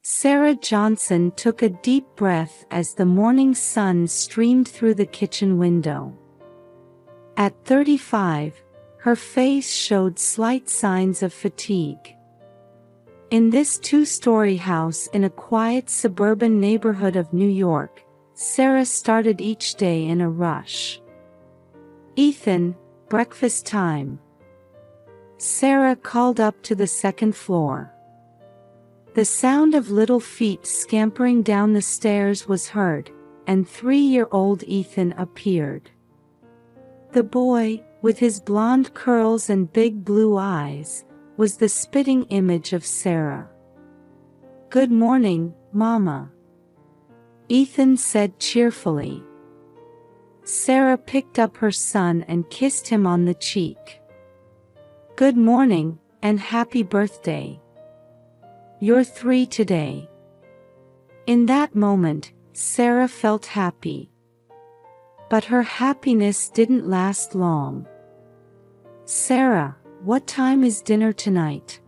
Sarah Johnson took a deep breath as the morning sun streamed through the kitchen window. At 35, her face showed slight signs of fatigue. In this two-story house in a quiet suburban neighborhood of New York, Sarah started each day in a rush. "Ethan, breakfast time." Sarah called up to the second floor. The sound of little feet scampering down the stairs was heard, and 3-year-old Ethan appeared. The boy, with his blonde curls and big blue eyes, was the spitting image of Sarah. "Good morning, Mama," Ethan said cheerfully. Sarah picked up her son and kissed him on the cheek. "Good morning, and happy birthday. You're 3 today." In that moment, Sarah felt happy. But her happiness didn't last long. "Sarah, what time is dinner tonight?"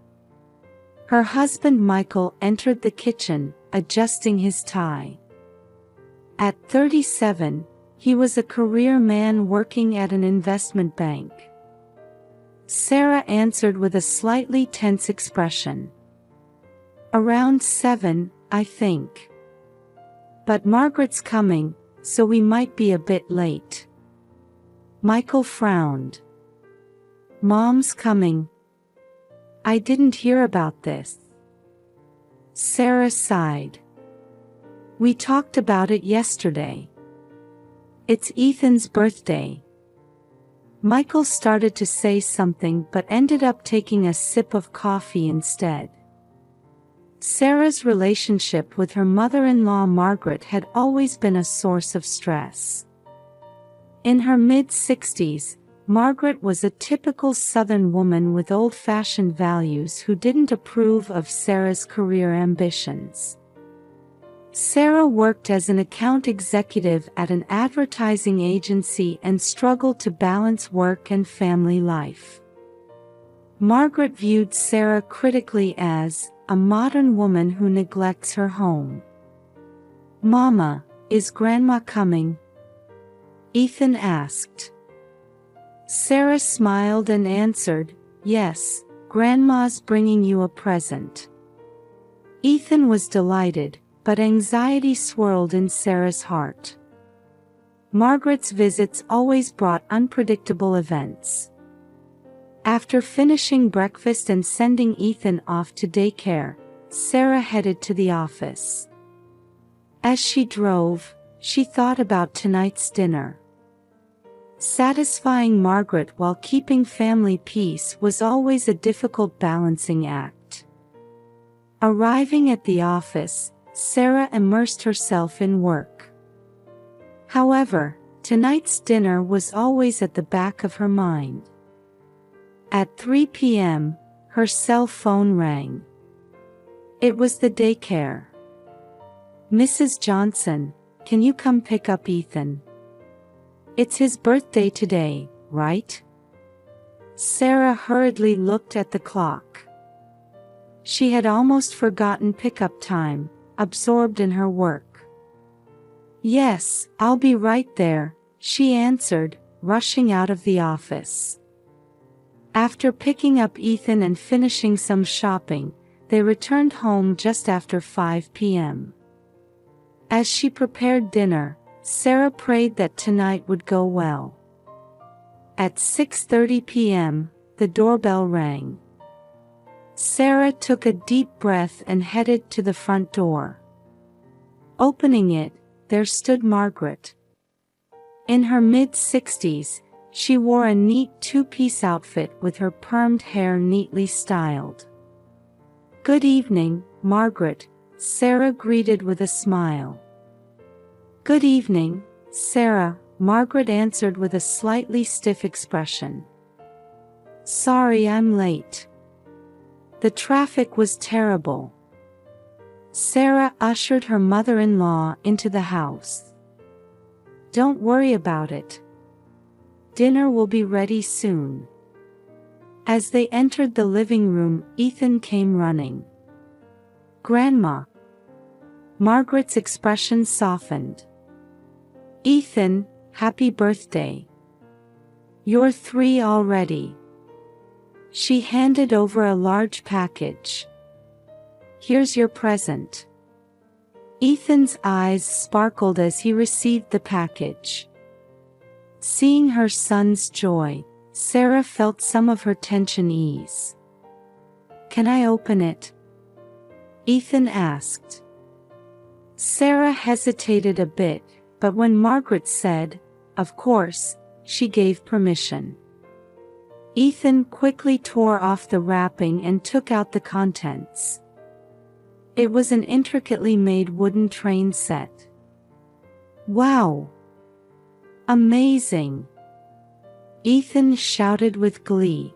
Her husband Michael entered the kitchen, adjusting his tie. At 37, he was a career man working at an investment bank. Sarah answered with a slightly tense expression. "Around 7, I think. But Margaret's coming, so we might be a bit late." Michael frowned. "Mom's coming. I didn't hear about this." Sarah sighed. "We talked about it yesterday. It's Ethan's birthday." Michael started to say something but ended up taking a sip of coffee instead. Sarah's relationship with her mother-in-law Margaret had always been a source of stress. In her mid-60s, Margaret was a typical Southern woman with old-fashioned values who didn't approve of Sarah's career ambitions. Sarah worked as an account executive at an advertising agency and struggled to balance work and family life. Margaret viewed Sarah critically as a modern woman who neglects her home. "Mama, is Grandma coming?" Ethan asked. Sarah smiled and answered, "Yes, Grandma's bringing you a present." Ethan was delighted, but anxiety swirled in Sarah's heart. Margaret's visits always brought unpredictable events. After finishing breakfast and sending Ethan off to daycare, Sarah headed to the office. As she drove, she thought about tonight's dinner. Satisfying Margaret while keeping family peace was always a difficult balancing act. Arriving at the office, Sarah immersed herself in work. However, tonight's dinner was always at the back of her mind. At 3 p.m., her cell phone rang. It was the daycare. "Mrs. Johnson, can you come pick up Ethan? It's his birthday today, right?" Sarah hurriedly looked at the clock. She had almost forgotten pickup time, absorbed in her work. "Yes, I'll be right there," she answered, rushing out of the office. After picking up Ethan and finishing some shopping, they returned home just after 5 p.m. As she prepared dinner, Sarah prayed that tonight would go well. At 6:30 p.m., the doorbell rang. Sarah took a deep breath and headed to the front door. Opening it, there stood Margaret. In her mid-60s, she wore a neat two-piece outfit with her permed hair neatly styled. "Good evening, Margaret," Sarah greeted with a smile. "Good evening, Sarah," Margaret answered with a slightly stiff expression. "Sorry I'm late. The traffic was terrible." Sarah ushered her mother-in-law into the house. "Don't worry about it. Dinner will be ready soon." As they entered the living room, Ethan came running. "Grandma, Margaret's expression softened. "Ethan, happy birthday. You're 3 already." She handed over a large package. "Here's your present." Ethan's eyes sparkled as he received the package. Seeing her son's joy, Sarah felt some of her tension ease. "Can I open it?" Ethan asked. Sarah hesitated a bit, but when Margaret said, "Of course," she gave permission. Ethan quickly tore off the wrapping and took out the contents. It was an intricately made wooden train set. "Wow! Amazing!" Ethan shouted with glee.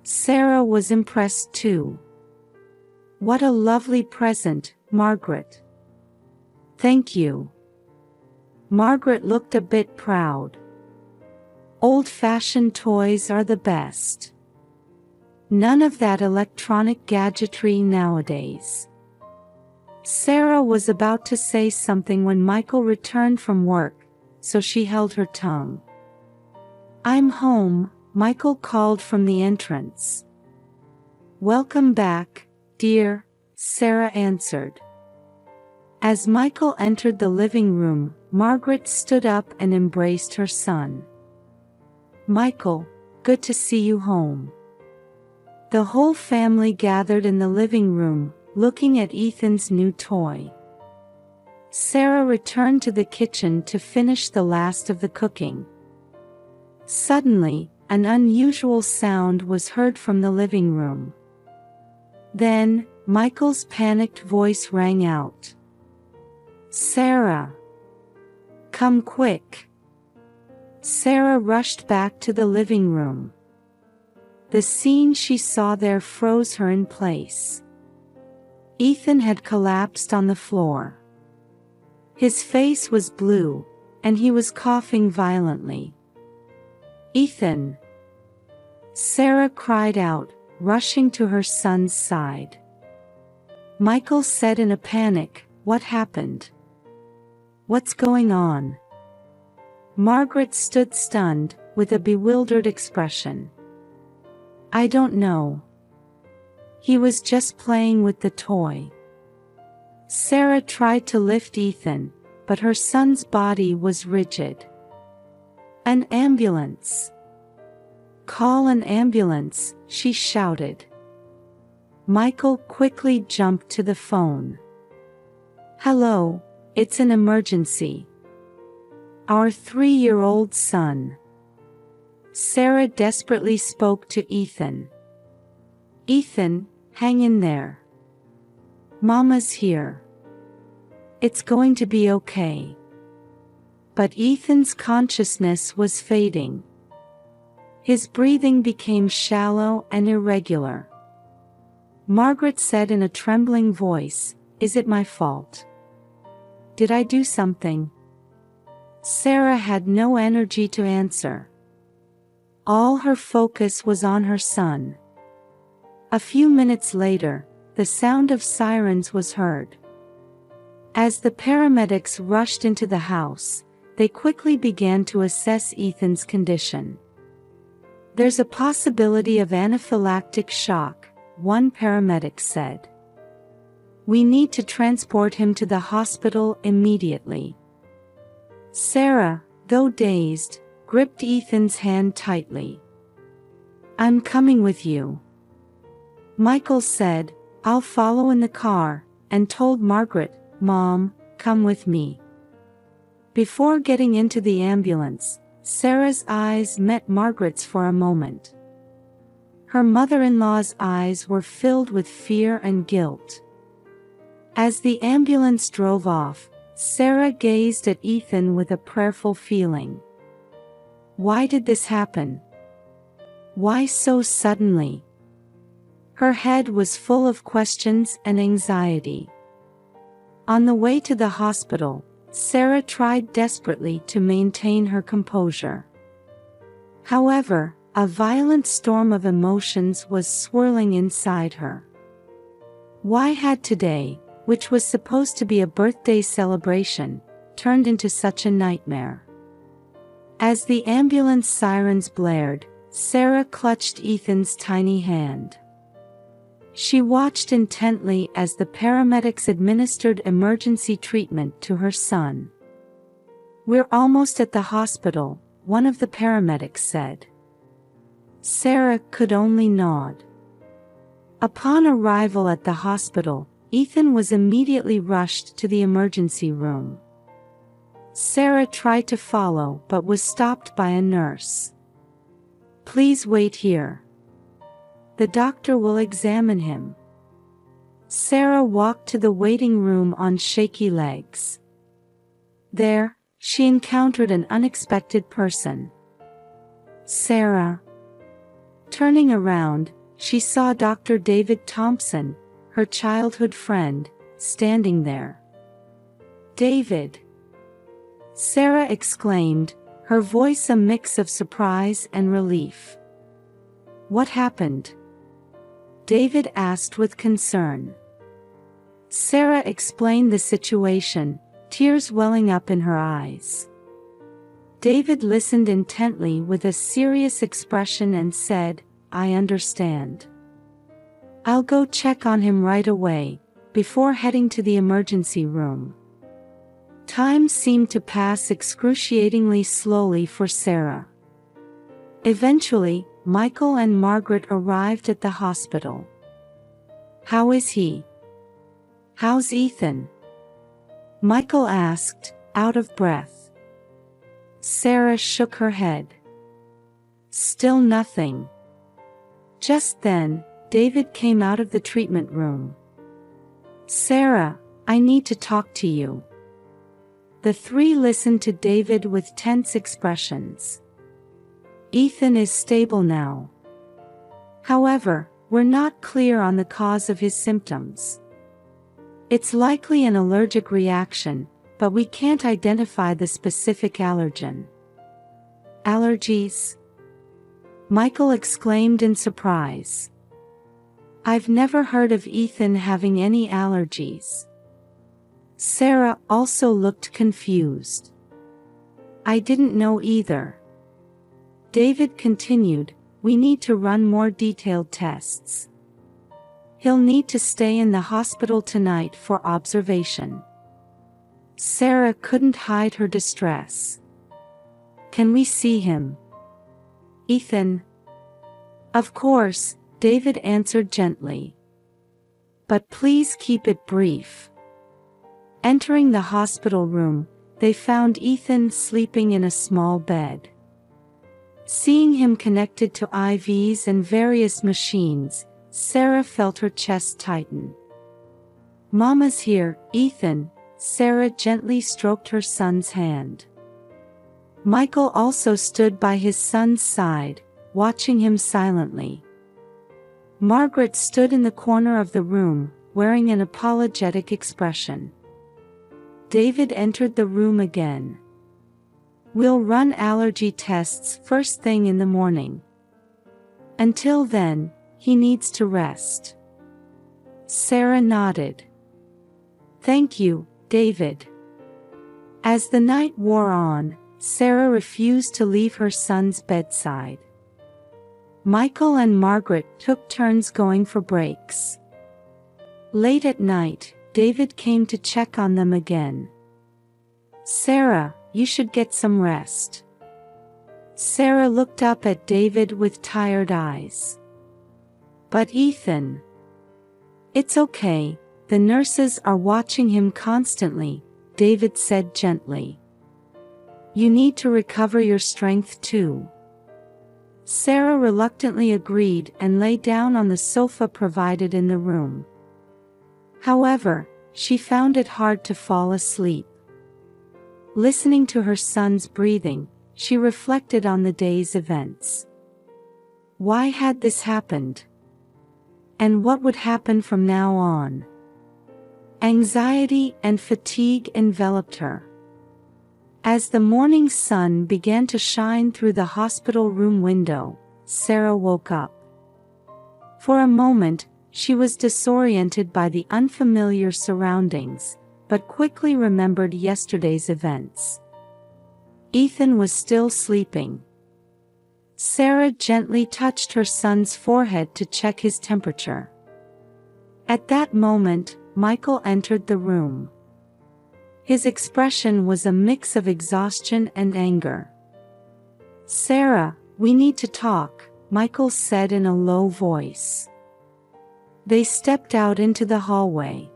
Sarah was impressed too. "What a lovely present, Margaret." "Thank you." Margaret looked a bit proud. Old-fashioned toys are the best. None of that electronic gadgetry nowadays. Sarah was about to say something when Michael returned from work, so she held her tongue. "I'm home," Michael called from the entrance. "Welcome back, dear," Sarah answered. As Michael entered the living room, Margaret stood up and embraced her son. "Michael, good to see you home." The whole family gathered in the living room, looking at Ethan's new toy. Sarah returned to the kitchen to finish the last of the cooking. Suddenly, an unusual sound was heard from the living room. Then, Michael's panicked voice rang out. "Sarah! Come quick!" Sarah rushed back to the living room. The scene she saw there froze her in place. Ethan had collapsed on the floor. His face was blue, and he was coughing violently. "Ethan!" Sarah cried out, rushing to her son's side. Michael said in a panic, "What happened? What's going on?" Margaret stood stunned, with a bewildered expression. "I don't know. He was just playing with the toy." Sarah tried to lift Ethan, but her son's body was rigid. "An ambulance! Call an ambulance!" she shouted. Michael quickly jumped to the phone. "Hello, it's an emergency. Our 3-year-old son." Sarah desperately spoke to Ethan. "Ethan, hang in there. Mama's here. It's going to be okay." But Ethan's consciousness was fading. His breathing became shallow and irregular. Margaret said in a trembling voice, "Is it my fault? Did I do something?" Sarah had no energy to answer. All her focus was on her son. A few minutes later, the sound of sirens was heard. As the paramedics rushed into the house, they quickly began to assess Ethan's condition. "There's a possibility of anaphylactic shock," one paramedic said. "We need to transport him to the hospital immediately." Sarah, though dazed, gripped Ethan's hand tightly. "I'm coming with you." Michael said, "I'll follow in the car," and told Margaret, "Mom, come with me." Before getting into the ambulance, Sarah's eyes met Margaret's for a moment. Her mother-in-law's eyes were filled with fear and guilt. As the ambulance drove off, Sarah gazed at Ethan with a prayerful feeling. Why did this happen? Why so suddenly? Her head was full of questions and anxiety. On the way to the hospital, Sarah tried desperately to maintain her composure. However, a violent storm of emotions was swirling inside her. Why had today, which was supposed to be a birthday celebration, turned into such a nightmare. As the ambulance sirens blared, Sarah clutched Ethan's tiny hand. She watched intently as the paramedics administered emergency treatment to her son. "We're almost at the hospital," one of the paramedics said. Sarah could only nod. Upon arrival at the hospital, Ethan was immediately rushed to the emergency room. Sarah tried to follow but was stopped by a nurse. "Please wait here. The doctor will examine him." Sarah walked to the waiting room on shaky legs. There, she encountered an unexpected person. Sarah. Turning around, she saw Dr. David Thompson, her childhood friend, standing there. "David!" Sarah exclaimed, her voice a mix of surprise and relief. "What happened?" David asked with concern. Sarah explained the situation, tears welling up in her eyes. David listened intently with a serious expression and said, "I understand. I'll go check on him right away," before heading to the emergency room. Time seemed to pass excruciatingly slowly for Sarah. Eventually, Michael and Margaret arrived at the hospital. "How is he? How's Ethan?" Michael asked, out of breath. Sarah shook her head. "Still nothing." Just then, David came out of the treatment room. "Sarah, I need to talk to you." The three listened to David with tense expressions. "Ethan is stable now. However, we're not clear on the cause of his symptoms. It's likely an allergic reaction, but we can't identify the specific allergen." "Allergies?" Michael exclaimed in surprise. "I've never heard of Ethan having any allergies." Sarah also looked confused. "I didn't know either." David continued, "We need to run more detailed tests. He'll need to stay in the hospital tonight for observation." Sarah couldn't hide her distress. "Can we see him?" "Ethan?" "Of course," David answered gently. "But please keep it brief." Entering the hospital room, they found Ethan sleeping in a small bed. Seeing him connected to IVs and various machines, Sarah felt her chest tighten. "Mama's here, Ethan," Sarah gently stroked her son's hand. Michael also stood by his son's side, watching him silently. Margaret stood in the corner of the room, wearing an apologetic expression. David entered the room again. "We'll run allergy tests first thing in the morning. Until then, he needs to rest." Sarah nodded. "Thank you, David." As the night wore on, Sarah refused to leave her son's bedside. Michael and Margaret took turns going for breaks. Late at night, David came to check on them again. "Sarah, you should get some rest." Sarah looked up at David with tired eyes. "But Ethan." "It's okay, the nurses are watching him constantly," David said gently. "You need to recover your strength too." Sarah reluctantly agreed and lay down on the sofa provided in the room. However, she found it hard to fall asleep. Listening to her son's breathing, she reflected on the day's events. Why had this happened? And what would happen from now on? Anxiety and fatigue enveloped her. As the morning sun began to shine through the hospital room window, Sarah woke up. For a moment, She was disoriented by the unfamiliar surroundings, but quickly remembered yesterday's events. Ethan was still sleeping. Sarah gently touched her son's forehead to check his temperature. At that moment, Michael entered the room. His expression was a mix of exhaustion and anger. "Sarah, we need to talk," Michael said in a low voice. They stepped out into the hallway.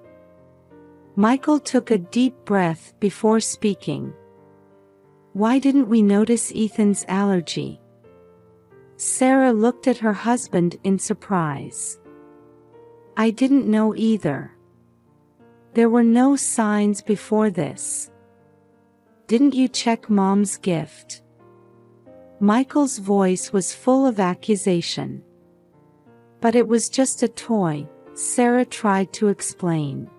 Michael took a deep breath before speaking. "Why didn't we notice Ethan's allergy?" Sarah looked at her husband in surprise. "I didn't know either. There were no signs before this." "Didn't you check Mom's gift?" Michael's voice was full of accusation. "But it was just a toy," Sarah tried to explain.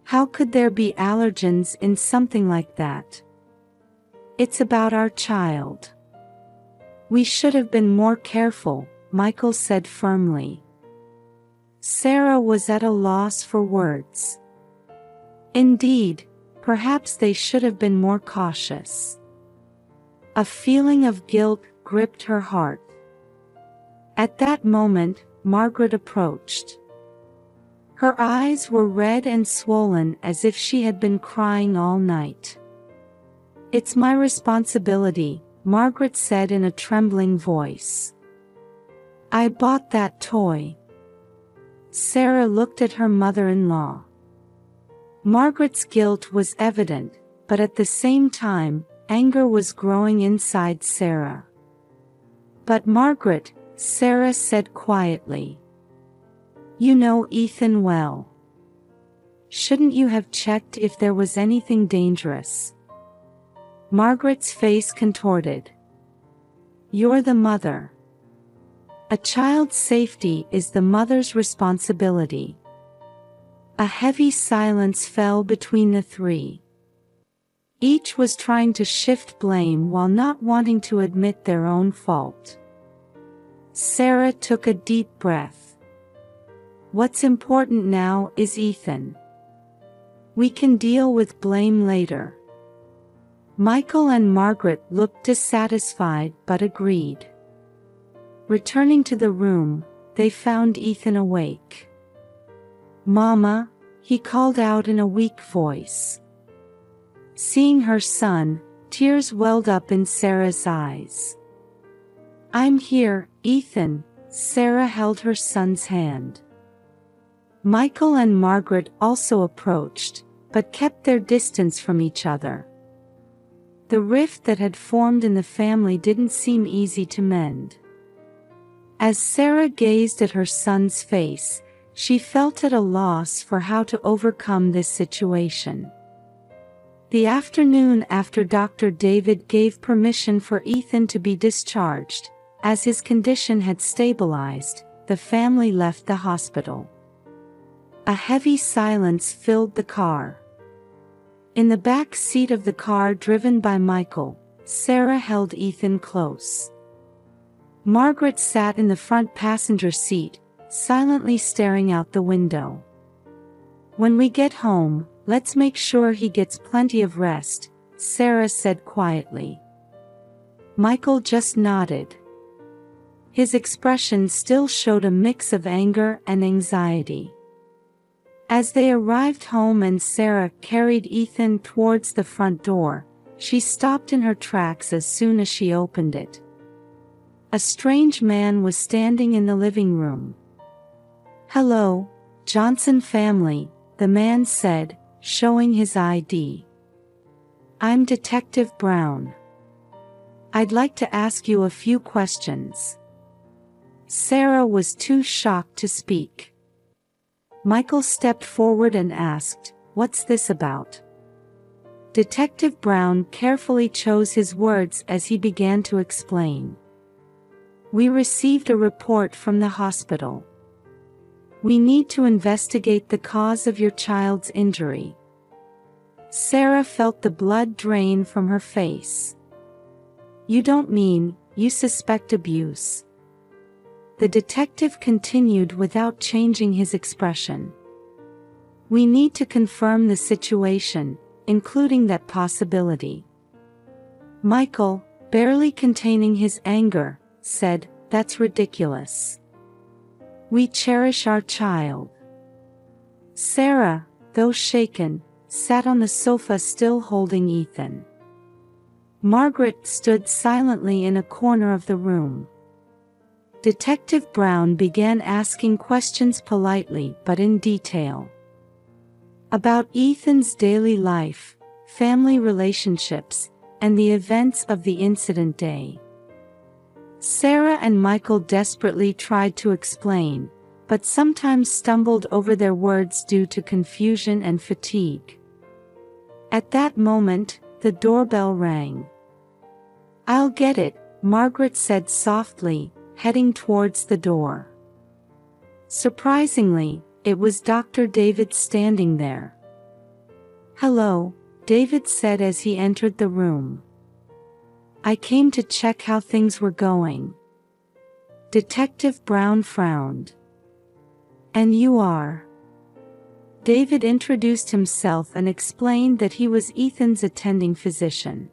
"How could there be allergens in something like that? It's about our child." "We should have been more careful," Michael said firmly. Sarah was at a loss for words. Indeed, perhaps they should have been more cautious. A feeling of guilt gripped her heart. At that moment, Margaret approached. Her eyes were red and swollen as if she had been crying all night. "It's my responsibility," Margaret said in a trembling voice. "I bought that toy." Sarah looked at her mother-in-law. Margaret's guilt was evident, but at the same time, anger was growing inside Sarah. "But Margaret," Sarah said quietly, "you know Ethan well. Shouldn't you have checked if there was anything dangerous?" Margaret's face contorted. "You're the mother. A child's safety is the mother's responsibility." A heavy silence fell between the three. Each was trying to shift blame while not wanting to admit their own fault. Sarah took a deep breath. "What's important now is Ethan. We can deal with blame later." Michael and Margaret looked dissatisfied but agreed. Returning to the room, they found Ethan awake. "Mama," he called out in a weak voice. Seeing her son, tears welled up in Sarah's eyes. "I'm here, Ethan." Sarah held her son's hand. Michael and Margaret also approached, but kept their distance from each other. The rift that had formed in the family didn't seem easy to mend. As Sarah gazed at her son's face, she felt at a loss for how to overcome this situation. The afternoon after Dr. David gave permission for Ethan to be discharged, as his condition had stabilized, the family left the hospital. A heavy silence filled the car. In the back seat of the car driven by Michael, Sarah held Ethan close. Margaret sat in the front passenger seat, silently staring out the window. "When we get home, let's make sure he gets plenty of rest," Sarah said quietly. Michael just nodded. His expression still showed a mix of anger and anxiety. As they arrived home and Sarah carried Ethan towards the front door, she stopped in her tracks as soon as she opened it. A strange man was standing in the living room. "Hello, Johnson family," the man said, showing his ID. "I'm Detective Brown. I'd like to ask you a few questions." Sarah was too shocked to speak. Michael stepped forward and asked, "What's this about?" Detective Brown carefully chose his words as he began to explain. "We received a report from the hospital. We need to investigate the cause of your child's injury." Sarah felt the blood drain from her face. "You don't mean, you suspect abuse?" the detective continued without changing his expression. We need to confirm the situation, including that possibility. Michael, barely containing his anger, said, "That's ridiculous. We cherish our child." Sarah, though shaken, sat on the sofa still holding Ethan. Margaret stood silently in a corner of the room. Detective Brown began asking questions politely but in detail. About Ethan's daily life, family relationships, and the events of the incident day. Sarah and Michael desperately tried to explain, but sometimes stumbled over their words due to confusion and fatigue. At that moment, the doorbell rang. "I'll get it," Margaret said softly, heading towards the door. Surprisingly, it was Dr. David standing there. "Hello," David said as he entered the room. "I came to check how things were going." Detective Brown frowned. "And you are?" David introduced himself and explained that he was Ethan's attending physician.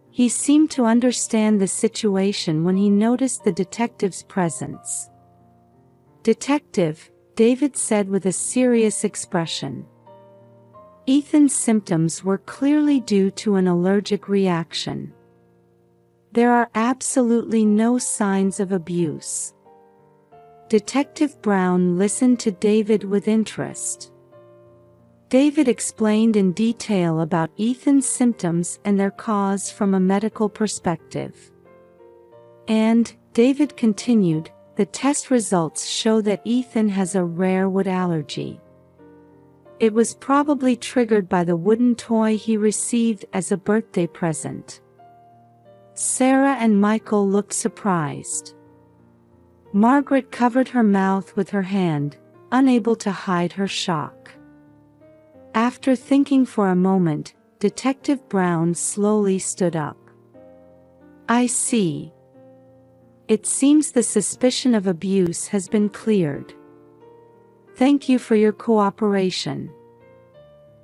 He seemed to understand the situation when he noticed the detective's presence. "Detective," David said with a serious expression. Ethan's symptoms were clearly due to an allergic reaction. There are absolutely no signs of abuse. Detective Brown listened to David with interest. David explained in detail about Ethan's symptoms and their cause from a medical perspective. And, David continued, the test results show that Ethan has a rare wood allergy. It was probably triggered by the wooden toy he received as a birthday present. Sarah and Michael looked surprised. Margaret covered her mouth with her hand, unable to hide her shock. After thinking for a moment, Detective Brown slowly stood up. "I see. It seems the suspicion of abuse has been cleared. Thank you for your cooperation."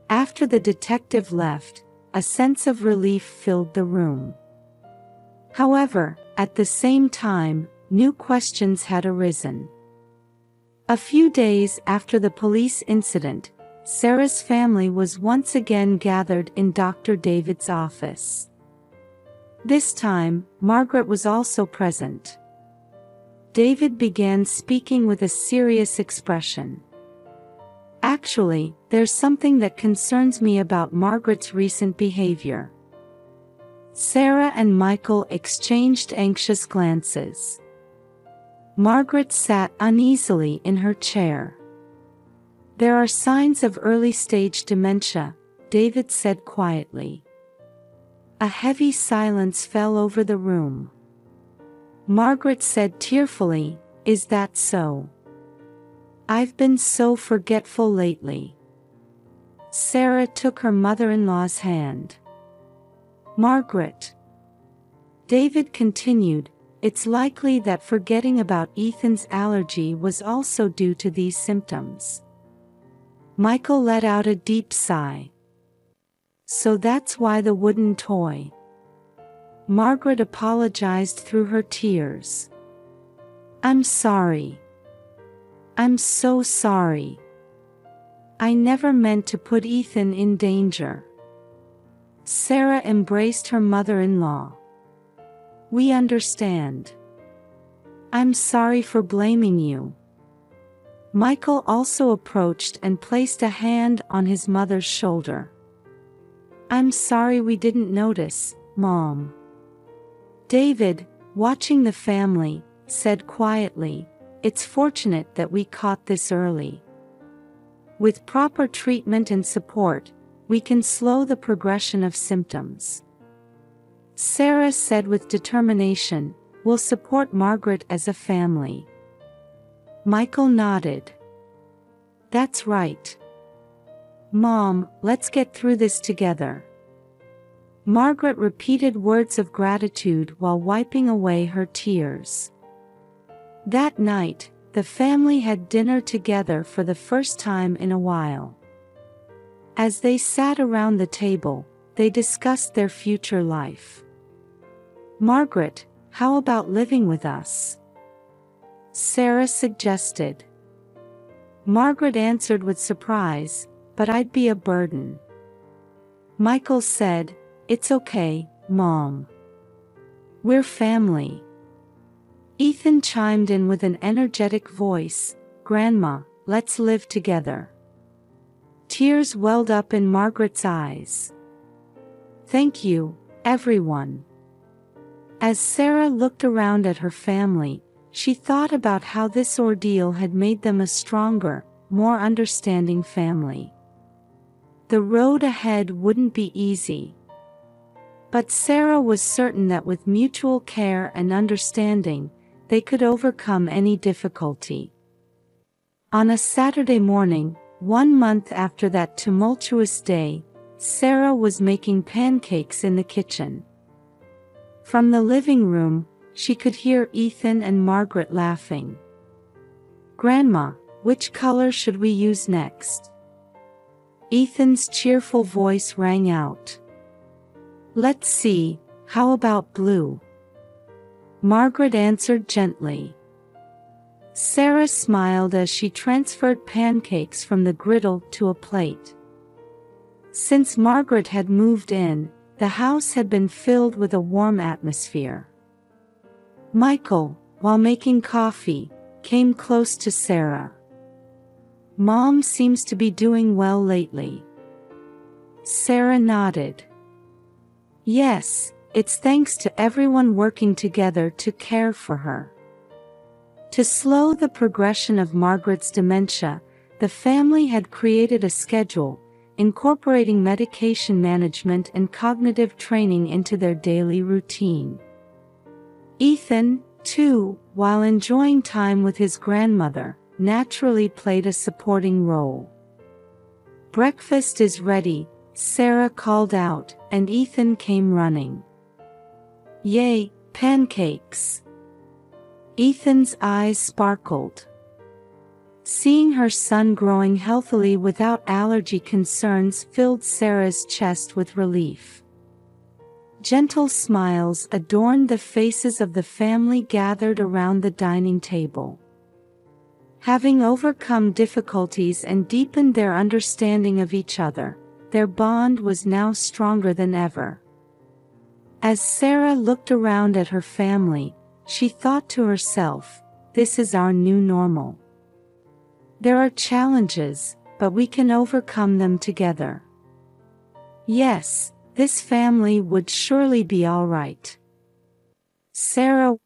After the detective left, a sense of relief filled the room. However, at the same time, new questions had arisen. A few days after the police incident, Sarah's family was once again gathered in Dr. David's office. This time, Margaret was also present. David began speaking with a serious expression. "Actually, there's something that concerns me about Margaret's recent behavior." Sarah and Michael exchanged anxious glances. Margaret sat uneasily in her chair. "There are signs of early-stage dementia," David said quietly. A heavy silence fell over the room. Margaret said tearfully, "Is that so? I've been so forgetful lately." Sarah took her mother-in-law's hand. "Margaret," David continued, "it's likely that forgetting about Ethan's allergy was also due to these symptoms." Michael let out a deep sigh. "So that's why the wooden toy." Margaret apologized through her tears. "I'm sorry. I'm so sorry. I never meant to put Ethan in danger." Sarah embraced her mother-in-law. "We understand. I'm sorry for blaming you." Michael also approached and placed a hand on his mother's shoulder. "I'm sorry we didn't notice, Mom." David, watching the family, said quietly, "It's fortunate that we caught this early. With proper treatment and support, we can slow the progression of symptoms." Sarah said with determination, "We'll support Margaret as a family." Michael nodded. "That's right. Mom, let's get through this together." Margaret repeated words of gratitude while wiping away her tears. That night, the family had dinner together for the first time in a while. As they sat around the table, they discussed their future life. "Margaret, how about living with us?" Sarah suggested. Margaret answered with surprise, "But I'd be a burden." Michael said, "It's okay, Mom. We're family." Ethan chimed in with an energetic voice, "Grandma, let's live together." Tears welled up in Margaret's eyes. "Thank you, everyone." As Sarah looked around at her family, she thought about how this ordeal had made them a stronger, more understanding family. The road ahead wouldn't be easy. But Sarah was certain that with mutual care and understanding, they could overcome any difficulty. On a Saturday morning, 1 month after that tumultuous day, Sarah was making pancakes in the kitchen. From the living room, she could hear Ethan and Margaret laughing. "Grandma, which color should we use next?" Ethan's cheerful voice rang out. "Let's see, how about blue?" Margaret answered gently. Sarah smiled as she transferred pancakes from the griddle to a plate. Since Margaret had moved in, the house had been filled with a warm atmosphere. Michael, while making coffee, came close to Sarah. "Mom seems to be doing well lately." Sarah nodded. "Yes, it's thanks to everyone working together to care for her." To slow the progression of Margaret's dementia, the family had created a schedule, incorporating medication management and cognitive training into their daily routine. Ethan, too, while enjoying time with his grandmother, naturally played a supporting role. "Breakfast is ready," Sarah called out, and Ethan came running. "Yay, pancakes!" Ethan's eyes sparkled. Seeing her son growing healthily without allergy concerns filled Sarah's chest with relief. Gentle smiles adorned the faces of the family gathered around the dining table. Having overcome difficulties and deepened their understanding of each other, their bond was now stronger than ever. As Sarah looked around at her family, she thought to herself, "This is our new normal. There are challenges, but we can overcome them together. Yes, this family would surely be all right." Sarah